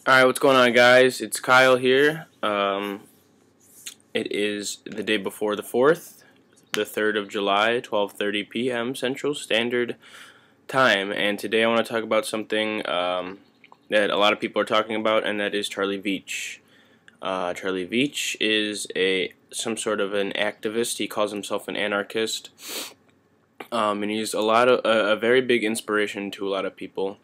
Alright, what's going on, guys? It's Kyle here. It is the day before the 4th, the 3rd of July, 12:30 p.m. Central Standard Time, and today I want to talk about something that a lot of people are talking about, and that is Charlie Veitch. Charlie Veitch is some sort of an activist. He calls himself an anarchist, and he's a very big inspiration to a lot of people.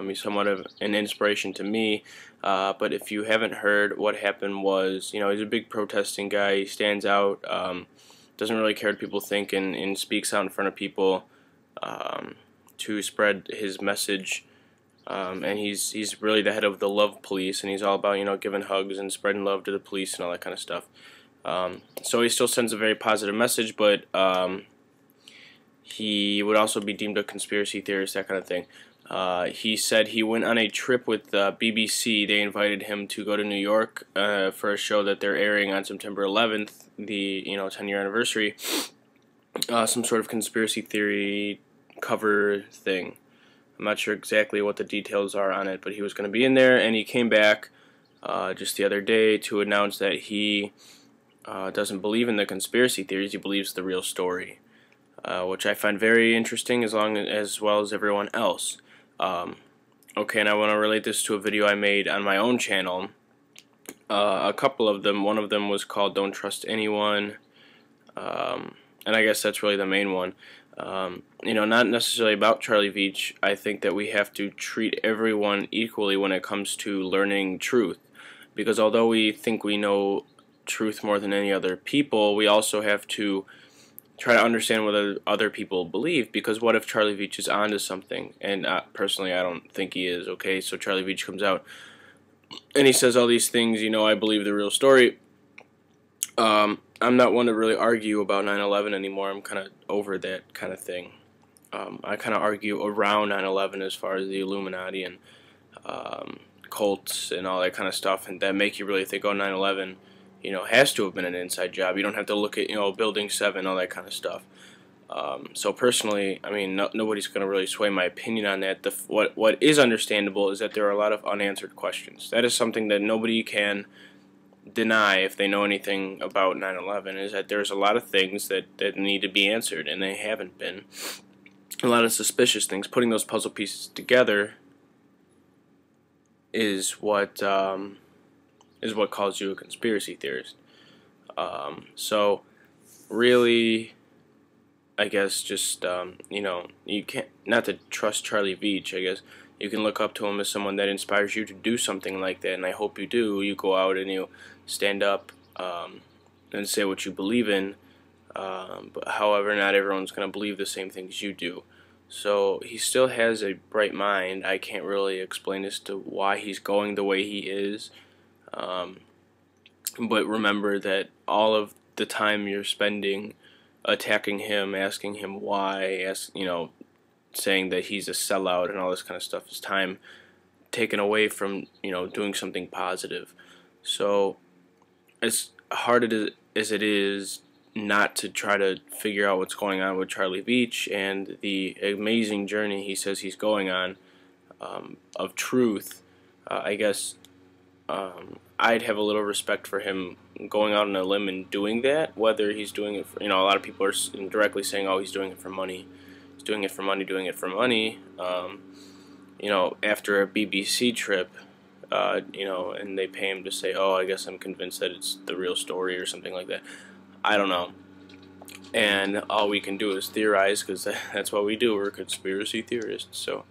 He's somewhat of an inspiration to me, but if you haven't heard, what happened was, he's a big protesting guy. He stands out, doesn't really care what people think, and speaks out in front of people to spread his message. And he's really the head of the love police, and he's all about giving hugs and spreading love to the police and all that kind of stuff. So he still sends a very positive message, but he would also be deemed a conspiracy theorist, that kind of thing. He said he went on a trip with BBC. They invited him to go to New York for a show that they're airing on September 11th, the 10-year anniversary. Some sort of conspiracy theory cover thing. I'm not sure exactly what the details are on it, but he was going to be in there, and he came back just the other day to announce that he doesn't believe in the conspiracy theories. He believes the real story, which I find very interesting, as well as everyone else. Okay, and I want to relate this to a video I made on my own channel. A couple of them. One of them was called "Don't Trust Anyone," and I guess that's really the main one. Not necessarily about Charlie Veitch. I think that we have to treat everyone equally when it comes to learning truth, because although we think we know truth more than any other people, we also have to try to understand what other people believe, because what if Charlie Veitch is onto something? And personally, I don't think he is. Okay, so Charlie Veitch comes out and he says all these things, I believe the real story. I'm not one to really argue about 9/11 anymore. I'm kind of over that kind of thing. I kind of argue around 9/11 as far as the Illuminati and cults and all that kind of stuff, and that make you really think, oh, 9/11 has to have been an inside job. You don't have to look at, Building 7, all that kind of stuff. So personally, I mean, nobody's going to really sway my opinion on that. What is understandable is that there are a lot of unanswered questions. That is something that nobody can deny if they know anything about 9/11, is that there's a lot of things that need to be answered, and they haven't been. A lot of suspicious things. Putting those puzzle pieces together is what calls you a conspiracy theorist. So really, I guess just you can't, not to trust Charlie Veitch. I guess you can look up to him as someone that inspires you to do something like that, and I hope you do. You go out and you stand up and say what you believe in. But however, not everyone's going to believe the same things you do. So he still has a bright mind. I can't really explain as to why he's going the way he is. But remember that all of the time you're spending attacking him, asking him why, saying that he's a sellout and all this kind of stuff, is time taken away from doing something positive. So as hard as it is not to try to figure out what's going on with Charlie Veitch and the amazing journey he says he's going on of truth, I guess I'd have a little respect for him going out on a limb and doing that. Whether he's doing it for, a lot of people are indirectly saying, oh, he's doing it for money. He's doing it for money, doing it for money. After a BBC trip, and they pay him to say, oh, I guess I'm convinced that it's the real story or something like that. I don't know. And all we can do is theorize, because that's what we do. We're conspiracy theorists. So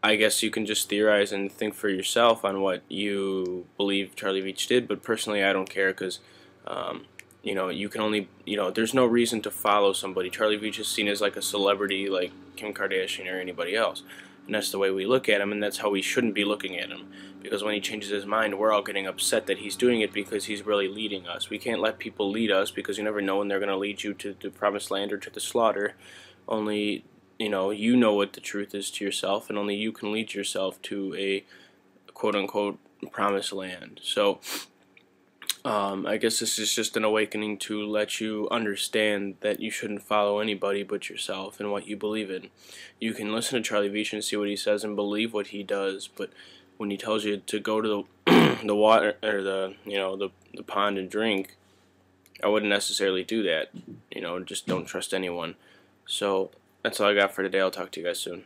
I guess you can just theorize and think for yourself on what you believe Charlie Veitch did, but personally I don't care, because you can only, there's no reason to follow somebody. Charlie Veitch is seen as like a celebrity like Kim Kardashian or anybody else, and that's the way we look at him, and that's how we shouldn't be looking at him, because when he changes his mind, we're all getting upset that he's doing it because he's really leading us. We can't let people lead us, because you never know when they're going to lead you to the promised land or to the slaughter. Only you know what the truth is to yourself, and only you can lead yourself to a quote-unquote promised land. So I guess this is just an awakening to let you understand that you shouldn't follow anybody but yourself and what you believe in. You can listen to Charlie Veitch and see what he says and believe what he does, but when he tells you to go to the the water or the pond and drink, I wouldn't necessarily do that. Just don't trust anyone. So that's all I got for today. I'll talk to you guys soon.